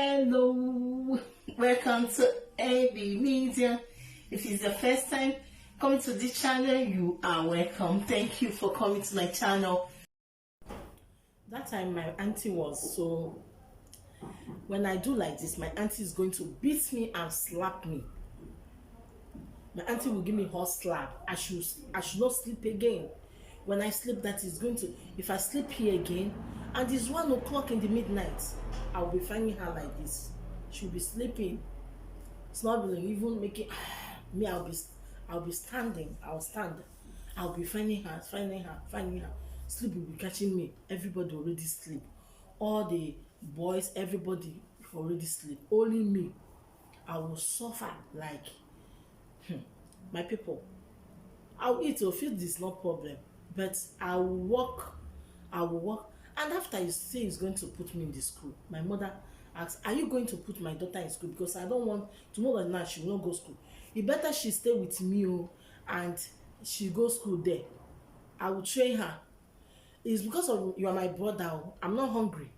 Hello, welcome to EbyMedia. If it's your first time coming to this channel, you are welcome. Thank you for coming to my channel. That time my auntie was so, when I do like this, my auntie is going to beat me and slap me. My auntie will give me hot slap. I should not sleep again. When I sleep, that is going to, if I sleep here again and it's 1 o'clock in the midnight, I'll be finding her like this. She'll be sleeping, snuggling, even making me. I'll be standing. I'll stand. I'll be finding her. Sleep will be catching me. Everybody already sleep. All the boys, everybody already sleep. Only me, I will suffer like my people. I'll eat or feed, this no problem, but I will walk. And after you say he's going to put me in the school, my mother asks, are you going to put my daughter in school? Because I don't want, tomorrow night she will not go school. It better she stay with me and she go school there. I will train her. It's because of you are my brother. I'm not hungry.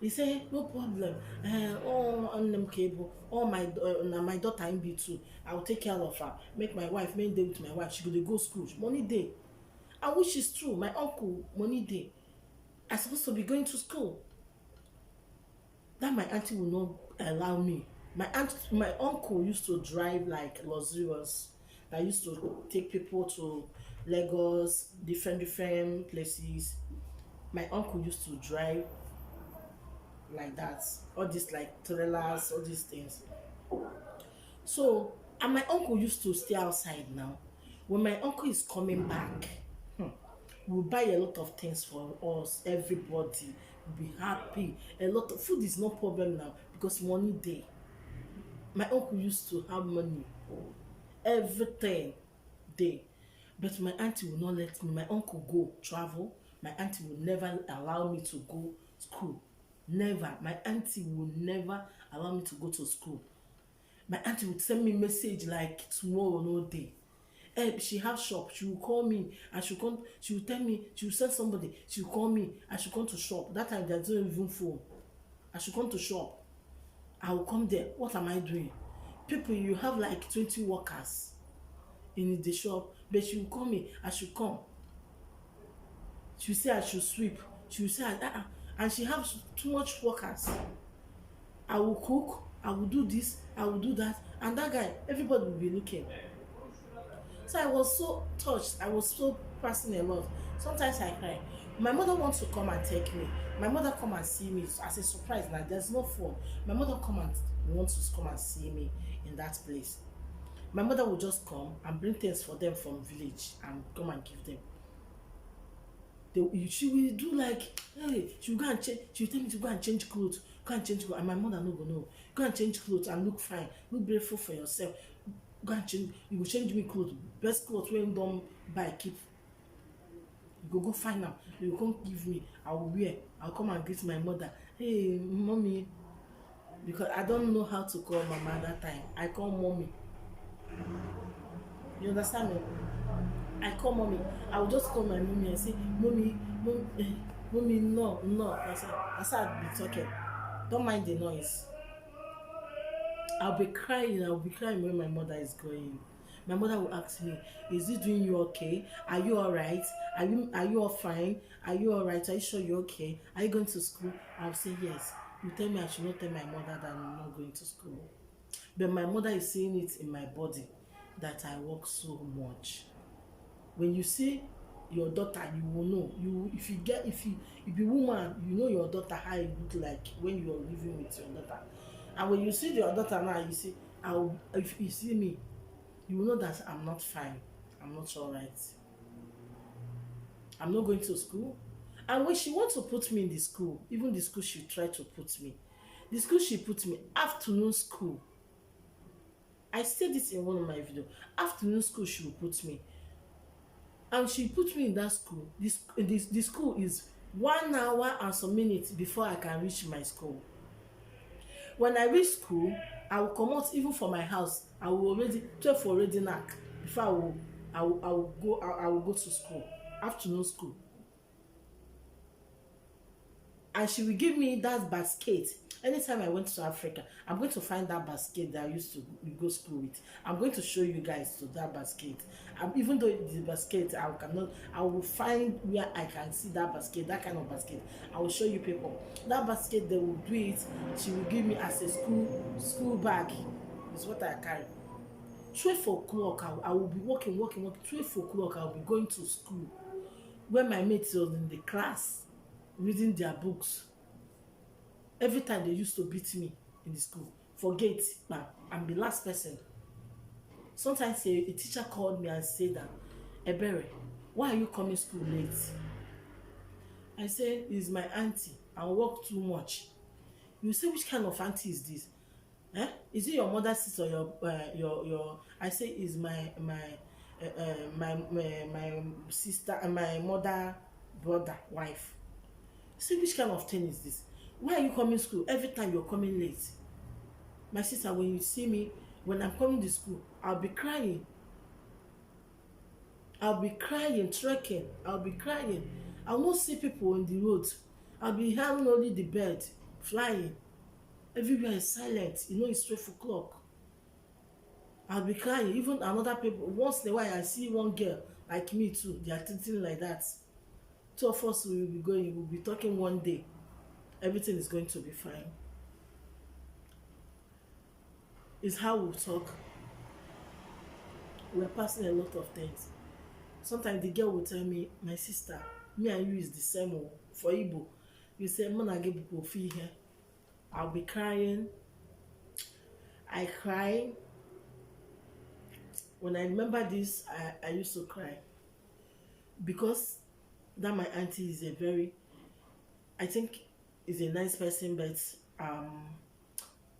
He say no problem. Oh, on them cable. Oh, my daughter in B2. I will take care of her. Make my wife main day with my wife. She go school. Money day. And which is true. My uncle money day. I'm supposed to be going to school. That my auntie will not allow me. My uncle used to drive like luxurious. I used to take people to Lagos, different places. My uncle used to drive like that. All these like trailers, all these things. So, and my uncle used to stay outside now. When my uncle is coming back, we'll buy a lot of things for us. Everybody will be happy. A lot of food is no problem now because money day. My uncle used to have money. Everything day. But my auntie will not let me. My uncle go travel. My auntie will never allow me to go school. Never. My auntie will never allow me to go to school. My auntie would send me message like tomorrow no day. She have shop, she will call me and she will tell me, she will send somebody, she will call me, I should come to shop. That time there's no even phone. I should come to shop. I will come there. What am I doing? People, you have like 20 workers in the shop, but she will call me, I should come. She will say I should sweep. She will say and she has too much workers. I will cook, I will do this, I will do that, and that guy, everybody will be looking. So I was so touched. I was so passing a lot. Sometimes I cry. My mother wants to come and take me. My mother come and see me as a surprise. Now there's no phone. My mother wants to come and see me in that place. My mother will just come and bring things for them from village and come and give them. She will do like, hey, she will go and change. She will tell me to go and change clothes. Go and change clothes. And my mother no go know. Go and change clothes and look fine. Look beautiful for yourself. Go and change. You go change me clothes. Best clothes when you don't buy, keep. You go find them. You go come give me. I will wear. I'll come and greet my mother. Hey, mommy. Because I don't know how to call mama that time. I call mommy. You understand me? I call mommy. I will just call my mommy and say, mommy, no. That's how I'll be talking. Don't mind the noise. I'll be crying when my mother is going. My mother will ask me, is it doing you okay? Are you all right? Are you all fine? Are you all right? Are you sure you're okay? Are you going to school? I'll say yes. You tell me I should not tell my mother that I'm not going to school. But my mother is seeing it in my body that I work so much. When you see your daughter, you will know. If you be woman, you know your daughter how it look like when you are living with your daughter. And when you see your daughter now, you see, if you see me, you will know that I'm not fine. I'm not all right. I'm not going to school. And when she wants to put me in the school, even the school she tried to put me, the school she put me, afternoon school. I said this in one of my videos. Afternoon school she will put me. And she put me in that school. This school is 1 hour and some minutes before I can reach my school. When I reach school, I will come out even for my house. I will already 12 already knock before I will go to school, afternoon school. And she will give me that basket Anytime I went to Africa, I'm going to find that basket that I used to go school with. I'm going to show you guys to that basket. Even though the basket, I will find where I can see that basket, that kind of basket. I will show you people. That basket, they will do it. She will give me as a school bag. Is what I carry. 12 o'clock, I will be working. 12 o'clock, I will be going to school. When my mates was in the class, reading their books. Every time they used to beat me in the school. Forget, but I'm the last person. Sometimes a teacher called me and said that, Ebere, why are you coming school late? I say, it's my auntie. I work too much. You say, which kind of auntie is this? Is it your mother's sister or your? I say, is my sister and my mother, brother, wife. See, which kind of thing is this? Why are you coming to school? Every time you're coming late. My sister, when you see me, when I'm coming to school, I'll be crying. Trekking. I'll be crying. I won't see people on the road. I'll be hearing only the bird flying. Everywhere is silent. You know, it's 12 o'clock. I'll be crying. Even another people, once in a while, I see one girl like me too. They are thinking like that. Two of us will be going, we'll be talking one day. Everything is going to be fine. It's how we talk. We're passing a lot of things. Sometimes the girl will tell me, my sister, me and you is the same for Igbo. You say, here. I'll be crying. I cry. When I remember this, I used to cry. Because that my auntie is a very, I think, is a nice person, but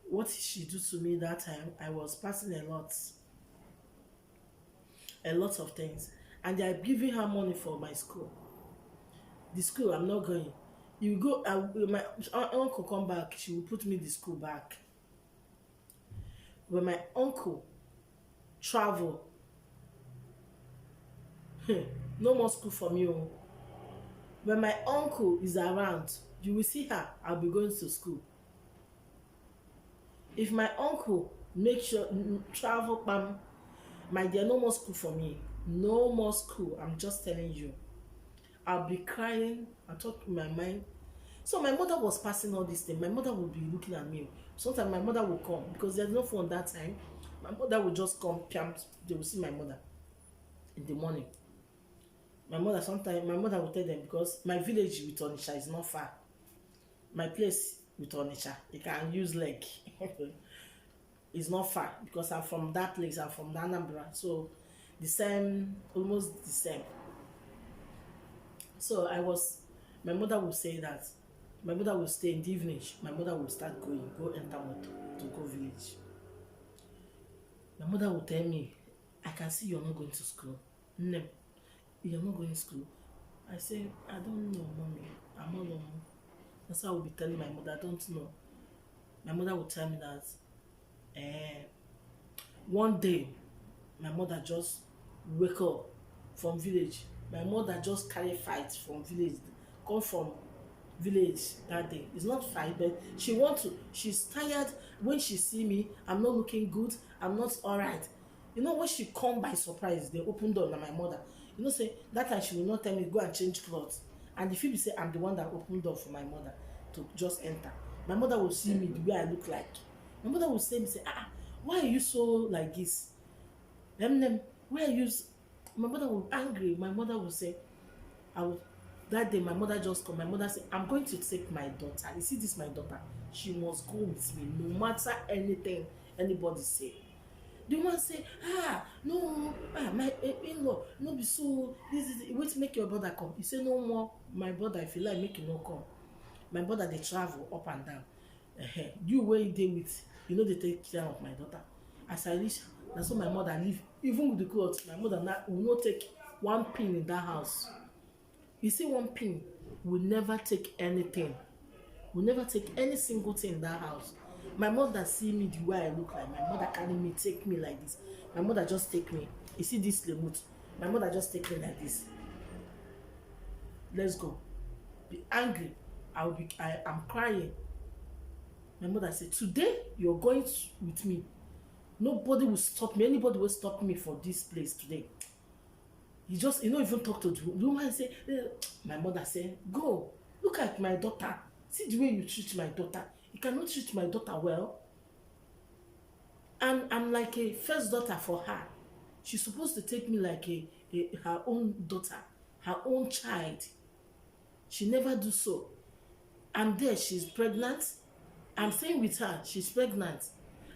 what she do to me that time, I was passing a lot of things, and they are giving her money for my school. The school, I'm not going. You go, my uncle come back, she will put me the school back. When my uncle travel, no more school for me. When my uncle is around, you will see her, I'll be going to school. If my uncle make sure travel, my dear, no more school for me. No more school. I'm just telling you. I'll be crying. I talk in my mind. So my mother was passing all this thing. My mother would be looking at me. Sometimes my mother will come because there's no phone that time. My mother will just come. They will see my mother in the morning. Sometimes my mother will tell them, because my village with Onitsha is not far. My place with Onitsha, you can use leg. It's not far because I'm from that place. I'm from Anambra, so the same, almost the same. So my mother will say that. My mother will stay in the evening. My mother will start go enter motor to go village. My mother will tell me, I can see you're not going to school. No, you're not going to school. I say, I don't know, mommy. I'm not know. That's how I will be telling my mother, I don't know. My mother will tell me that one day my mother just wake up from village. My mother just carry fight from village, come from village that day. It's not fight, but she's tired. When she see me, I'm not looking good, I'm not all right. You know, when she come by surprise, they open door. Now my mother, you know, say that time she will not tell me go and change clothes, and if you say I'm the one that opened door for my mother to just enter, my mother will see me the way I look like. My mother will say, why are you so like this? Why are you? My mother will angry. My mother will say, that day my mother just come. My mother said, I'm going to take my daughter. You see this, my daughter, she must go with me no matter anything anybody say. The one say, no, my in-law, no be so, this is, wait to make your brother come. You say, no more, my brother, if you like, make you no come. My brother, they travel up and down. You where you dey with, you know, they take care of my daughter. As I reach, that's why my mother leave. Even with the clothes, my mother will not take one pin in that house. You see, one pin will never take anything. Will never take any single thing in that house. My mother see me the way I look like. My mother carry me, take me like this. My mother just take me. You see this remote? My mother just take me like this. Let's go. Be angry. I'm crying. My mother said, today you're going with me. Nobody will stop me. Anybody will stop me for this place today. He don't even talk to the woman and say, my mother said, go, look at my daughter. See the way you treat my daughter. You cannot treat my daughter well. And I'm like a first daughter for her. She's supposed to take me like her own daughter, her own child. She never do so. I'm there, she's pregnant. I'm staying with her, she's pregnant.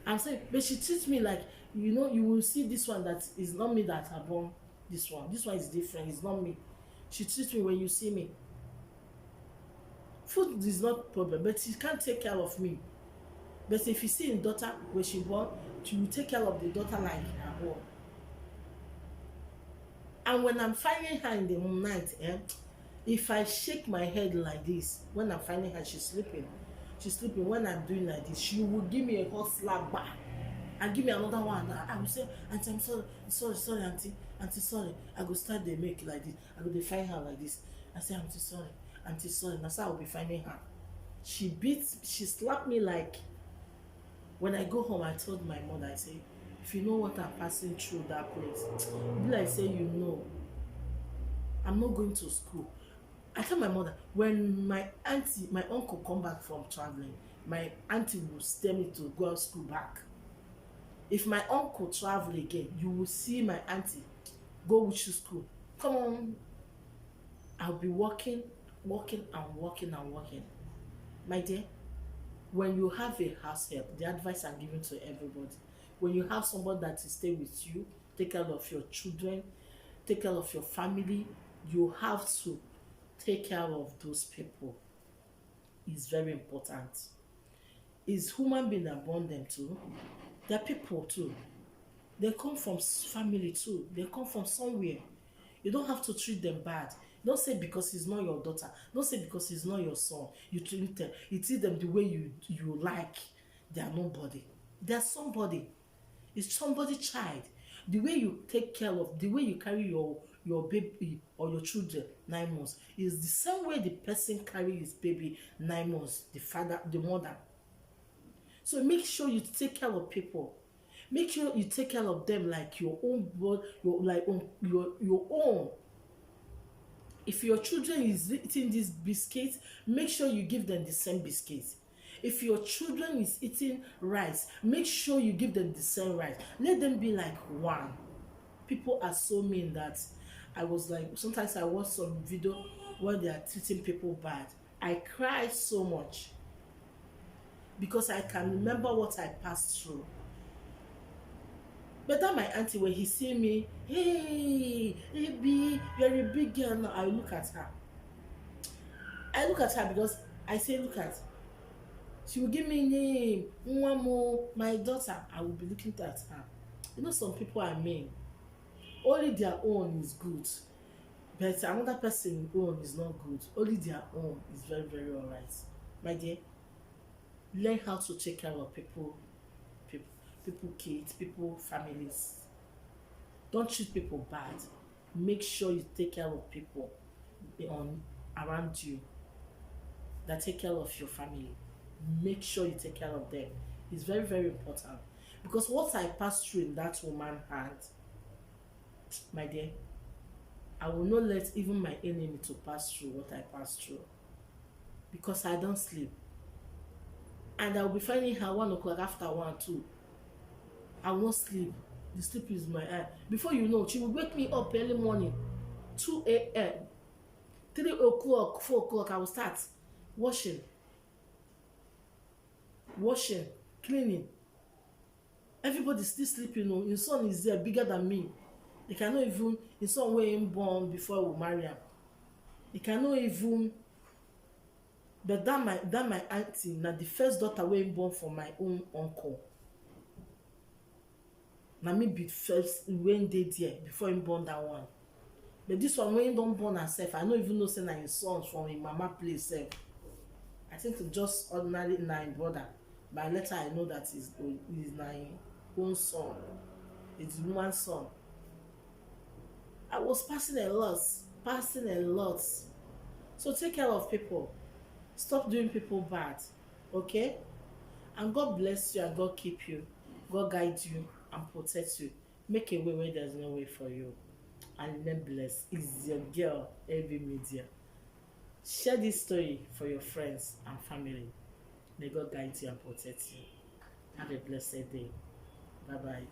I'm saying, but she treats me like, you will see this one that is not me that I born this one. This one is different, it's not me. She treats me when you see me. Food is not problem, but she can't take care of me. But if you see a daughter when she born, she will take care of the daughter like her own. And when I'm finding her in the night, if I shake my head like this, when I'm finding her, she's sleeping. When I'm doing like this, she will give me a hot slap back and give me another one. I will say, auntie, I'm sorry, auntie, sorry. I go start the make like this. I go find her like this. I say, auntie, sorry. That's how I will be finding her. She slapped me like, when I go home, I told my mother, I say, if you know what I'm passing through that place, be like say, I'm not going to school. I tell my mother, when my uncle come back from traveling, my auntie will tell me to go to school back. If my uncle travel again, you will see my auntie go with you school. Come on. I'll be working. My dear, when you have a house help, the advice I'm giving to everybody, when you have somebody that will stay with you, take care of your children, take care of your family, you have to take care of those people. It's very important. It's human being that born them too. They're people too. They come from family too. They come from somewhere. You don't have to treat them bad. Don't say because he's not your daughter. Don't say because he's not your son. You treat them the way you like. They are nobody. They are somebody. It's somebody's child. The way you take care of, the way you carry your baby or your children 9 months is the same way the person carry his baby 9 months, the father, the mother. So make sure you take care of people. Make sure you take care of them like your own blood, your own. If your children is eating this biscuit, make sure you give them the same biscuit. If your children is eating rice, make sure you give them the same rice. Let them be like one. People are so mean that I was like, sometimes I watch some video where they are treating people bad. I cry so much because I can remember what I passed through. But then my auntie, when he see me, hey, Eby, you're a big girl now. I look at her. Because I say, look at. She will give me name, Nwamo, my daughter. I will be looking at her. You know, some people are mean. Only their own is good, but another person's own is not good. Only their own is very, very alright. My dear, learn how to take care of people, kids, people, families. Don't treat people bad. Make sure you take care of people around you that take care of your family. Make sure you take care of them. It's very, very important. Because what I passed through in that woman's hand, my dear, I will not let even my enemy to pass through what I passed through. Because I don't sleep. And I will be finding her 1 o'clock after 1, 2. I will not sleep. The sleep is my eye. Before you know, she will wake me up early morning, 2 a.m. 3 o'clock, 4 o'clock, I will start washing, cleaning. Everybody's still sleeping. His son is there, bigger than me. They cannot even, his son was born before I will marry him. They cannot even, but that my auntie, now the first daughter was born for my own uncle. Now me be first when they there before him born that one. But this one when he don't born herself, I don't even know say na his son from his mama place self. I think it's just ordinary nine brother. By later I know that he's my own son. It's the woman's son. I was passing a lot. So take care of people. Stop doing people bad. Okay? And God bless you and God keep you. God guide you and protect you. Make a way where there's no way for you. And remain blessed. It's your girl, EbyMedia. Share this story for your friends and family. May God guide you and protect you. Have a blessed day. Bye-bye.